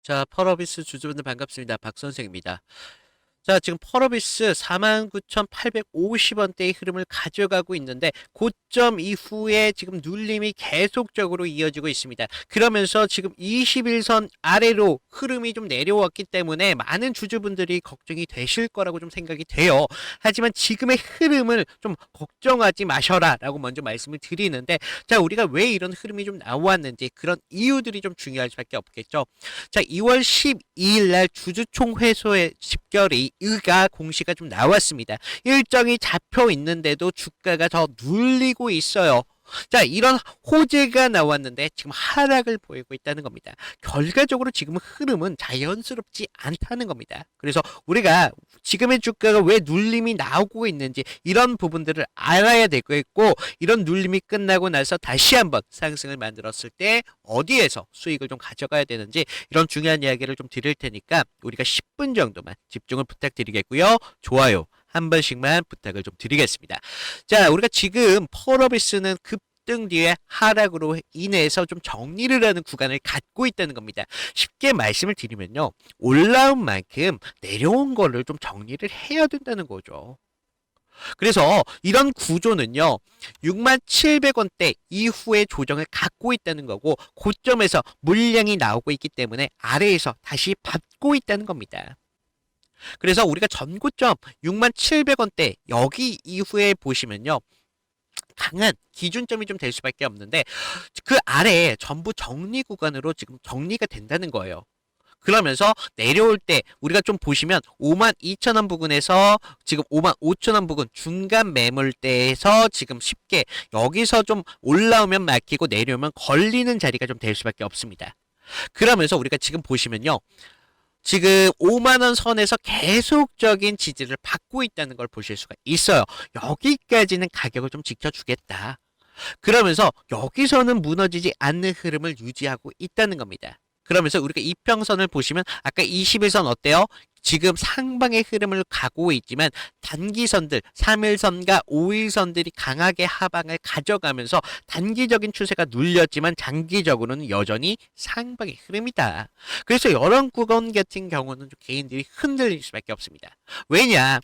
자, 펄어비스 주주분들 반갑습니다. 박 선생입니다. 자, 지금 펄어비스 49,850원대의 흐름을 가져가고 있는데 고점 이후에 지금 눌림이 계속적으로 이어지고 있습니다. 그러면서 지금 21선 아래로 흐름이 좀 내려왔기 때문에 많은 주주분들이 걱정이 되실 거라고 좀 생각이 돼요. 하지만 지금의 흐름을 좀 걱정하지 마셔라 라고 먼저 말씀을 드리는데, 자, 우리가 왜 이런 흐름이 좀 나왔는지 그런 이유들이 좀 중요할 수밖에 없겠죠. 자, 2월 12일 날 주주총회소의 집결이 의가 공시가 좀 나왔습니다. 일정이 잡혀 있는데도 주가가 더 눌리고 있어요. 자, 이런 호재가 나왔는데 지금 하락을 보이고 있다는 겁니다. 결과적으로 지금 흐름은 자연스럽지 않다는 겁니다. 그래서 우리가 지금의 주가가 왜 눌림이 나오고 있는지 이런 부분들을 알아야 되겠고, 이런 눌림이 끝나고 나서 다시 한번 상승을 만들었을 때 어디에서 수익을 좀 가져가야 되는지 이런 중요한 이야기를 좀 드릴 테니까 우리가 10분 정도만 집중을 부탁드리겠고요. 좋아요 한 번씩만 부탁을 좀 드리겠습니다. 자, 우리가 지금 펄어비스는 급등 뒤에 하락으로 인해서 좀 정리를 하는 구간을 갖고 있다는 겁니다. 쉽게 말씀을 드리면요, 올라온 만큼 내려온 거를 좀 정리를 해야 된다는 거죠. 그래서 이런 구조는요, 6700원대 이후의 조정을 갖고 있다는 거고, 고점에서 물량이 나오고 있기 때문에 아래에서 다시 받고 있다는 겁니다. 그래서 우리가 전고점 6700원대 여기 이후에 보시면요, 강한 기준점이 좀 될 수밖에 없는데 그 아래에 전부 정리 구간으로 지금 정리가 된다는 거예요. 그러면서 내려올 때 우리가 좀 보시면 52,000원 부근에서 지금 55,000원 부근 중간 매물대에서 지금 쉽게 여기서 좀 올라오면 막히고 내려오면 걸리는 자리가 좀 될 수밖에 없습니다. 그러면서 우리가 지금 보시면요, 지금 5만원 선에서 계속적인 지지를 받고 있다는 걸 보실 수가 있어요. 여기까지는 가격을 좀 지켜주겠다. 그러면서 여기서는 무너지지 않는 흐름을 유지하고 있다는 겁니다. 그러면서 우리가 이평선을 보시면 아까 21선 어때요? 지금 상방의 흐름을 가고 있지만 단기선들 3일선과 5일선들이 강하게 하방을 가져가면서 단기적인 추세가 눌렸지만 장기적으로는 여전히 상방의 흐름이다. 그래서 이런 구간 같은 경우는 개인들이 흔들릴 수밖에 없습니다. 왜냐?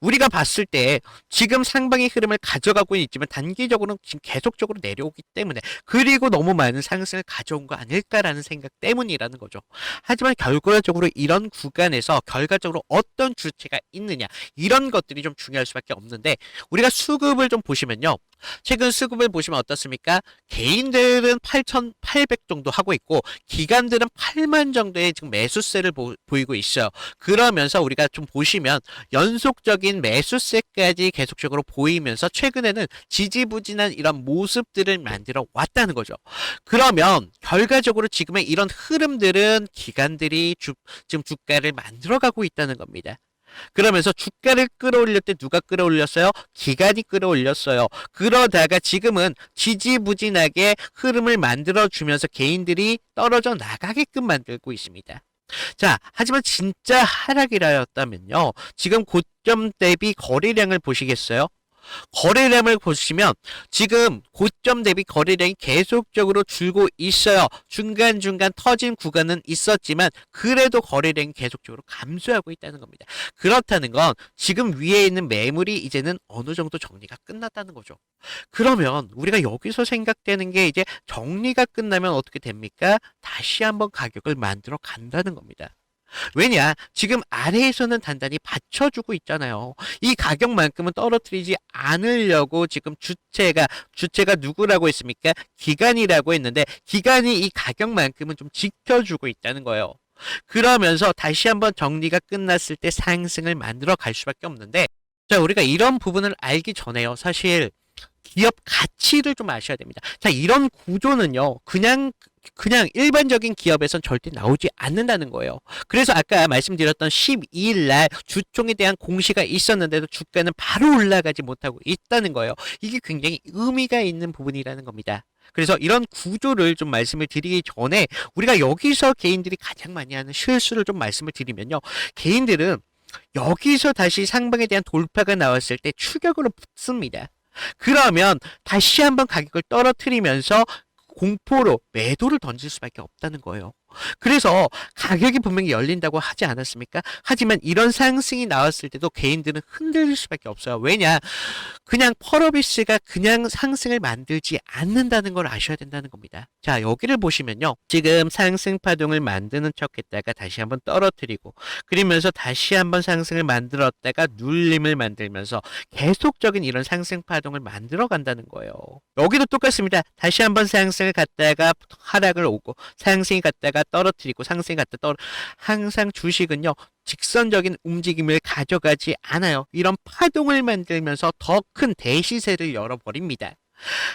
우리가 봤을 때 지금 상방의 흐름을 가져가고 있지만 단기적으로는 지금 계속적으로 내려오기 때문에, 그리고 너무 많은 상승을 가져온 거 아닐까라는 생각 때문이라는 거죠. 하지만 결과적으로 이런 구간에서 결과적으로 어떤 주체가 있느냐, 이런 것들이 좀 중요할 수밖에 없는데, 우리가 수급을 좀 보시면요, 최근 수급을 보시면 어떻습니까? 개인들은 8,800 정도 하고 있고 기관들은 8만 정도의 지금 매수세를 보이고 있어요. 그러면서 우리가 좀 보시면 연속적인 매수세까지 계속적으로 보이면서 최근에는 지지부진한 이런 모습들을 만들어 왔다는 거죠. 그러면 결과적으로 지금의 이런 흐름들은 기관들이 지금 주가를 만들어가고 있다는 겁니다. 그러면서 주가를 끌어올릴 때 누가 끌어올렸어요? 기관이 끌어올렸어요. 그러다가 지금은 지지부진하게 흐름을 만들어주면서 개인들이 떨어져 나가게끔 만들고 있습니다. 자, 하지만 진짜 하락이라였다면요, 지금 고점 대비 거래량을 보시겠어요? 거래량을 보시면 지금 고점 대비 거래량이 계속적으로 줄고 있어요. 중간중간 터진 구간은 있었지만 그래도 거래량이 계속적으로 감소하고 있다는 겁니다. 그렇다는 건 지금 위에 있는 매물이 이제는 어느 정도 정리가 끝났다는 거죠. 그러면 우리가 여기서 생각되는 게, 이제 정리가 끝나면 어떻게 됩니까? 다시 한번 가격을 만들어 간다는 겁니다. 왜냐? 지금 아래에서는 단단히 받쳐주고 있잖아요. 이 가격만큼은 떨어뜨리지 않으려고 지금 주체가 누구라고 했습니까? 기관이라고 했는데 기관이 이 가격만큼은 좀 지켜주고 있다는 거예요. 그러면서 다시 한번 정리가 끝났을 때 상승을 만들어 갈 수밖에 없는데, 자, 우리가 이런 부분을 알기 전에요, 사실 기업 가치를 좀 아셔야 됩니다. 자, 이런 구조는요, 그냥 일반적인 기업에선 절대 나오지 않는다는 거예요. 그래서 아까 말씀드렸던 12일 날 주총에 대한 공시가 있었는데도 주가는 바로 올라가지 못하고 있다는 거예요. 이게 굉장히 의미가 있는 부분이라는 겁니다. 그래서 이런 구조를 좀 말씀을 드리기 전에 우리가 여기서 개인들이 가장 많이 하는 실수를 좀 말씀을 드리면요, 개인들은 여기서 다시 상방에 대한 돌파가 나왔을 때 추격으로 붙습니다. 그러면 다시 한번 가격을 떨어뜨리면서 공포로 매도를 던질 수밖에 없다는 거예요. 그래서 가격이 분명히 열린다고 하지 않았습니까? 하지만 이런 상승이 나왔을 때도 개인들은 흔들릴 수밖에 없어요. 왜냐? 그냥 펄어비스가 그냥 상승을 만들지 않는다는 걸 아셔야 된다는 겁니다. 자, 여기를 보시면요. 지금 상승 파동을 만드는 척 했다가 다시 한번 떨어뜨리고, 그러면서 다시 한번 상승을 만들었다가 눌림을 만들면서 계속적인 이런 상승 파동을 만들어 간다는 거예요. 여기도 똑같습니다. 다시 한번 상승을 갔다가 하락을 오고, 상승이 갔다가 떨어뜨리고, 상승이 갔다가 항상 주식은요. 직선적인 움직임을 가져가지 않아요. 이런 파동을 만들면서 더 큰 대시세를 열어버립니다.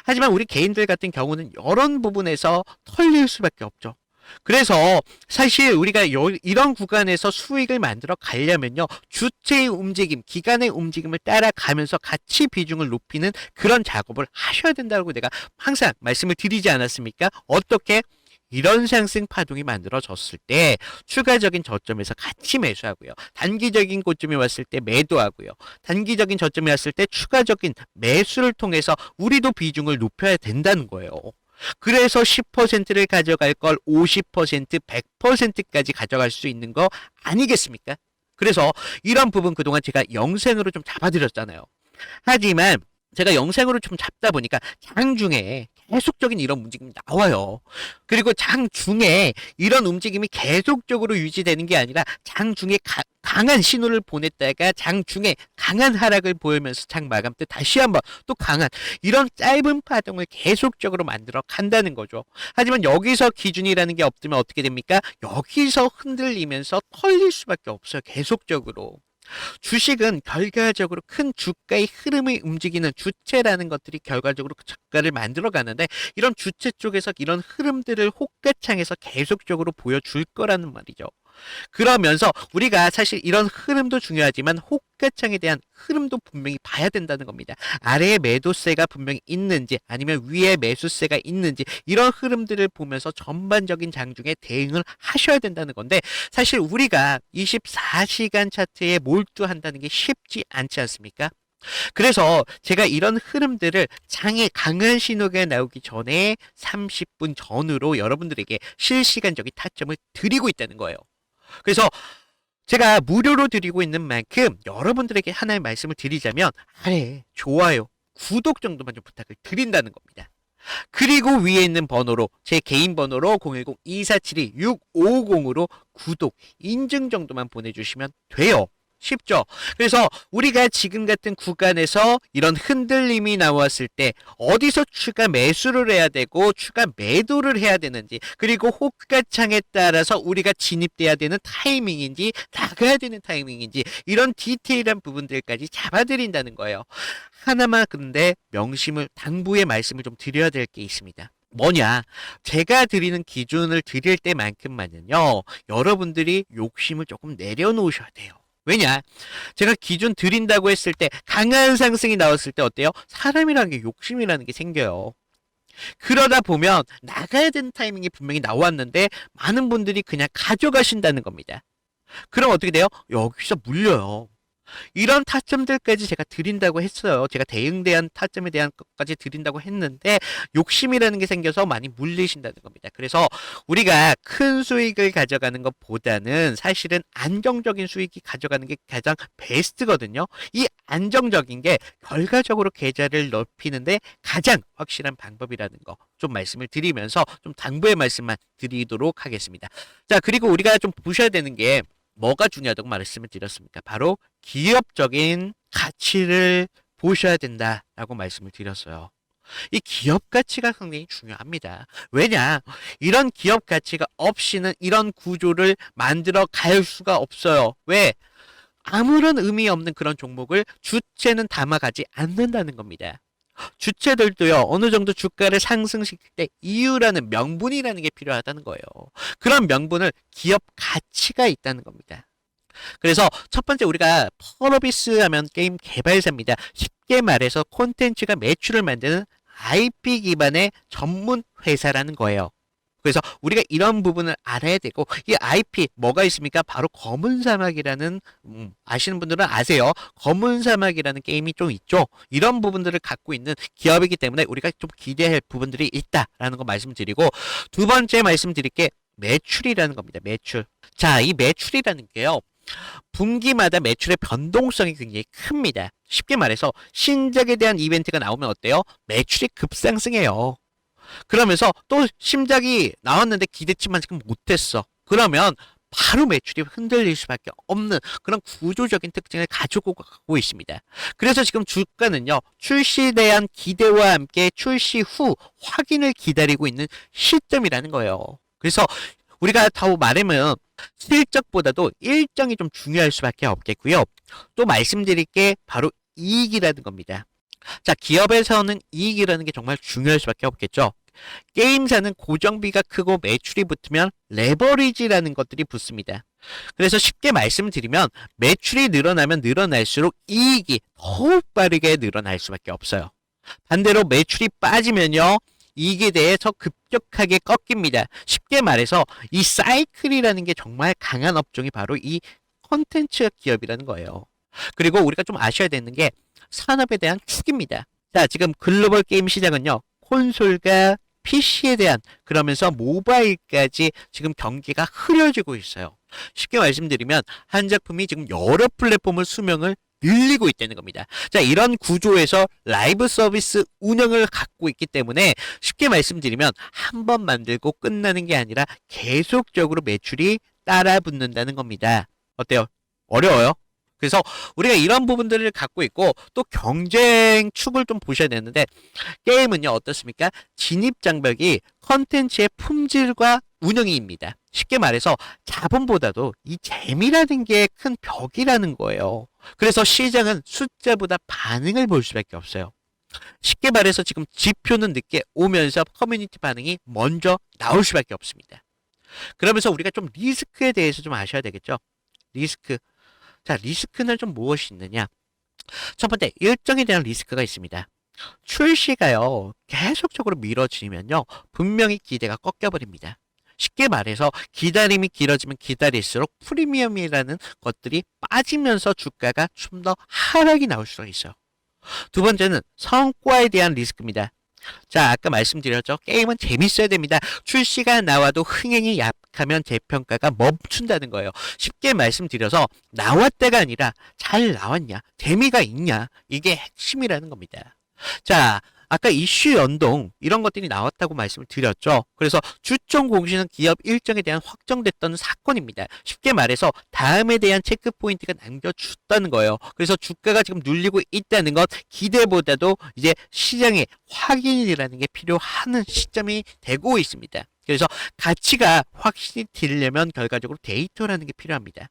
하지만 우리 개인들 같은 경우는 이런 부분에서 털릴 수밖에 없죠. 그래서 사실 우리가 이런 구간에서 수익을 만들어 가려면요. 주체의 움직임, 기간의 움직임을 따라가면서 같이 비중을 높이는 그런 작업을 하셔야 된다고 내가 항상 말씀을 드리지 않았습니까? 어떻게? 이런 상승 파동이 만들어졌을 때 추가적인 저점에서 같이 매수하고요. 단기적인 고점이 왔을 때 매도하고요. 단기적인 저점이 왔을 때 추가적인 매수를 통해서 우리도 비중을 높여야 된다는 거예요. 그래서 10%를 가져갈 걸 50%, 100%까지 가져갈 수 있는 거 아니겠습니까? 그래서 이런 부분 그동안 제가 영상으로 좀 잡아드렸잖아요. 하지만 제가 영상으로 좀 잡다 보니까 장중에 계속적인 이런 움직임이 나와요. 그리고 장중에 이런 움직임이 계속적으로 유지되는 게 아니라 장중에 강한 신호를 보냈다가 장중에 강한 하락을 보이면서 장 마감 때 다시 한번 또 강한 이런 짧은 파동을 계속적으로 만들어 간다는 거죠. 하지만 여기서 기준이라는 게 없으면 어떻게 됩니까? 여기서 흔들리면서 털릴 수밖에 없어요. 계속적으로. 주식은 결과적으로 큰 주가의 흐름을 움직이는 주체라는 것들이 결과적으로 그 주가를 만들어 가는데 이런 주체 쪽에서 이런 흐름들을 호가창에서 계속적으로 보여줄 거라는 말이죠. 그러면서 우리가 사실 이런 흐름도 중요하지만 호가창에 대한 흐름도 분명히 봐야 된다는 겁니다. 아래에 매도세가 분명히 있는지 아니면 위에 매수세가 있는지 이런 흐름들을 보면서 전반적인 장중에 대응을 하셔야 된다는 건데 사실 우리가 24시간 차트에 몰두한다는 게 쉽지 않지 않습니까? 그래서 제가 이런 흐름들을 장에 강한 신호가 나오기 전에 30분 전으로 여러분들에게 실시간적인 타점을 드리고 있다는 거예요. 그래서 제가 무료로 드리고 있는 만큼 여러분들에게 하나의 말씀을 드리자면 아래 좋아요, 구독 정도만 좀 부탁을 드린다는 겁니다. 그리고 위에 있는 번호로 제 개인 번호로 010-2472-6550으로 구독, 인증 정도만 보내주시면 돼요. 쉽죠? 그래서 우리가 지금 같은 구간에서 이런 흔들림이 나왔을 때 어디서 추가 매수를 해야 되고 추가 매도를 해야 되는지 그리고 호가창에 따라서 우리가 진입돼야 되는 타이밍인지 나가야 되는 타이밍인지 이런 디테일한 부분들까지 잡아드린다는 거예요. 하나만 근데 명심을 당부의 말씀을 좀 드려야 될 게 있습니다. 뭐냐? 제가 드리는 기준을 드릴 때만큼만은요. 여러분들이 욕심을 조금 내려놓으셔야 돼요. 왜냐? 제가 기준 드린다고 했을 때 강한 상승이 나왔을 때 어때요? 사람이라는 게 욕심이라는 게 생겨요. 그러다 보면 나가야 되는 타이밍이 분명히 나왔는데 많은 분들이 그냥 가져가신다는 겁니다. 그럼 어떻게 돼요? 여기서 물려요. 이런 타점들까지 제가 드린다고 했어요. 제가 대응대한 타점에 대한 것까지 드린다고 했는데 욕심이라는 게 생겨서 많이 물리신다는 겁니다. 그래서 우리가 큰 수익을 가져가는 것보다는 사실은 안정적인 수익이 가져가는 게 가장 베스트거든요. 이 안정적인 게 결과적으로 계좌를 넓히는데 가장 확실한 방법이라는 거 좀 말씀을 드리면서 좀 당부의 말씀만 드리도록 하겠습니다. 자, 그리고 우리가 좀 보셔야 되는 게 뭐가 중요하다고 말씀을 드렸습니까? 바로 기업적인 가치를 보셔야 된다라고 말씀을 드렸어요. 이 기업 가치가 상당히 중요합니다. 왜냐? 이런 기업 가치가 없이는 이런 구조를 만들어 갈 수가 없어요. 왜? 아무런 의미 없는 그런 종목을 주체는 담아가지 않는다는 겁니다. 주체들도요, 어느 정도 주가를 상승시킬 때 이유라는 명분이라는 게 필요하다는 거예요. 그런 명분을 기업 가치가 있다는 겁니다. 그래서 첫 번째 우리가 펄어비스 하면 게임 개발사입니다. 쉽게 말해서 콘텐츠가 매출을 만드는 IP 기반의 전문 회사라는 거예요. 그래서 우리가 이런 부분을 알아야 되고 이 IP 뭐가 있습니까? 바로 검은 사막이라는 아시는 분들은 아세요. 검은 사막이라는 게임이 좀 있죠. 이런 부분들을 갖고 있는 기업이기 때문에 우리가 좀 기대할 부분들이 있다라는 거 말씀드리고 두 번째 말씀드릴 게 매출이라는 겁니다. 매출. 자, 이 매출이라는 게요. 분기마다 매출의 변동성이 굉장히 큽니다. 쉽게 말해서 신작에 대한 이벤트가 나오면 어때요? 매출이 급상승해요. 그러면서 또 신작이 나왔는데 기대치만 지금 못했어. 그러면 바로 매출이 흔들릴 수밖에 없는 그런 구조적인 특징을 가지고 가고 있습니다. 그래서 지금 주가는요, 출시에 대한 기대와 함께 출시 후 확인을 기다리고 있는 시점이라는 거예요. 그래서 우리가 더 말하면 실적보다도 일정이 좀 중요할 수밖에 없겠고요. 또 말씀드릴 게 바로 이익이라는 겁니다. 자, 기업에서는 이익이라는 게 정말 중요할 수밖에 없겠죠. 게임사는 고정비가 크고 매출이 붙으면 레버리지라는 것들이 붙습니다. 그래서 쉽게 말씀드리면 매출이 늘어나면 늘어날수록 이익이 더욱 빠르게 늘어날 수밖에 없어요. 반대로 매출이 빠지면요, 이익에 대해서 급격하게 꺾입니다. 쉽게 말해서 이 사이클이라는 게 정말 강한 업종이 바로 이 컨텐츠 기업이라는 거예요. 그리고 우리가 좀 아셔야 되는 게 산업에 대한 축입니다. 자, 지금 글로벌 게임 시장은요, 콘솔과 PC에 대한, 그러면서 모바일까지 지금 경기가 흐려지고 있어요. 쉽게 말씀드리면 한 작품이 지금 여러 플랫폼을 수명을 늘리고 있다는 겁니다. 자, 이런 구조에서 라이브 서비스 운영을 갖고 있기 때문에 쉽게 말씀드리면 한 번 만들고 끝나는 게 아니라 계속적으로 매출이 따라 붙는다는 겁니다. 어때요? 어려워요? 그래서 우리가 이런 부분들을 갖고 있고 또 경쟁 축을 좀 보셔야 되는데, 게임은요 어떻습니까? 진입장벽이 컨텐츠의 품질과 운영입니다. 쉽게 말해서 자본보다도 이 재미라는 게 큰 벽이라는 거예요. 그래서 시장은 숫자보다 반응을 볼 수밖에 없어요. 쉽게 말해서 지금 지표는 늦게 오면서 커뮤니티 반응이 먼저 나올 수밖에 없습니다. 그러면서 우리가 좀 리스크에 대해서 좀 아셔야 되겠죠. 리스크. 자, 리스크는 좀 무엇이 있느냐? 첫 번째, 일정에 대한 리스크가 있습니다. 출시가요, 계속적으로 미뤄지면요, 분명히 기대가 꺾여버립니다. 쉽게 말해서 기다림이 길어지면 기다릴수록 프리미엄이라는 것들이 빠지면서 주가가 좀 더 하락이 나올 수가 있어요. 두 번째는 성과에 대한 리스크입니다. 자, 아까 말씀드렸죠. 게임은 재밌어야 됩니다. 출시가 나와도 흥행이 약하면 재평가가 멈춘다는 거예요. 쉽게 말씀드려서 나왔다가 아니라 잘 나왔냐, 재미가 있냐, 이게 핵심이라는 겁니다. 자, 아까 이슈 연동 이런 것들이 나왔다고 말씀을 드렸죠. 그래서 주총 공시는 기업 일정에 대한 확정됐던 사건입니다. 쉽게 말해서 다음에 대한 체크 포인트가 남겨졌다는 거예요. 그래서 주가가 지금 눌리고 있다는 것, 기대보다도 이제 시장의 확인이라는 게 필요한 시점이 되고 있습니다. 그래서 가치가 확실히 들려면 결과적으로 데이터라는 게 필요합니다.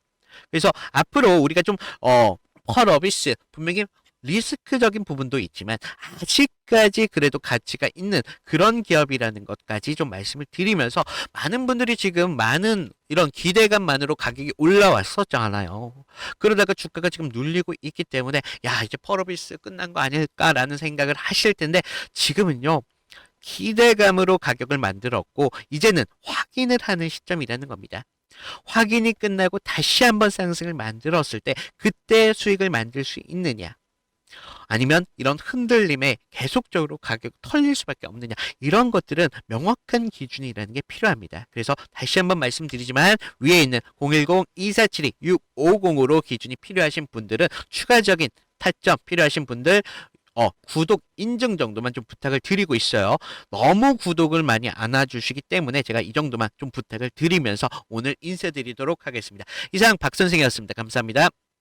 그래서 앞으로 우리가 좀 펄어비스 분명히 리스크적인 부분도 있지만 아직까지 그래도 가치가 있는 그런 기업이라는 것까지 좀 말씀을 드리면서, 많은 분들이 지금 많은 이런 기대감만으로 가격이 올라왔었잖아요. 그러다가 주가가 지금 눌리고 있기 때문에 야, 이제 펄어비스 끝난 거 아닐까라는 생각을 하실 텐데, 지금은요, 기대감으로 가격을 만들었고 이제는 확인을 하는 시점이라는 겁니다. 확인이 끝나고 다시 한번 상승을 만들었을 때 그때 수익을 만들 수 있느냐, 아니면 이런 흔들림에 계속적으로 가격 털릴 수밖에 없느냐, 이런 것들은 명확한 기준이라는 게 필요합니다. 그래서 다시 한번 말씀드리지만 위에 있는 010-2472-6550으로 기준이 필요하신 분들은 추가적인 타점 필요하신 분들 구독 인증 정도만 좀 부탁을 드리고 있어요. 너무 구독을 많이 안 와주시기 때문에 제가 이 정도만 좀 부탁을 드리면서 오늘 인사드리도록 하겠습니다. 이상 박 선생이었습니다. 감사합니다.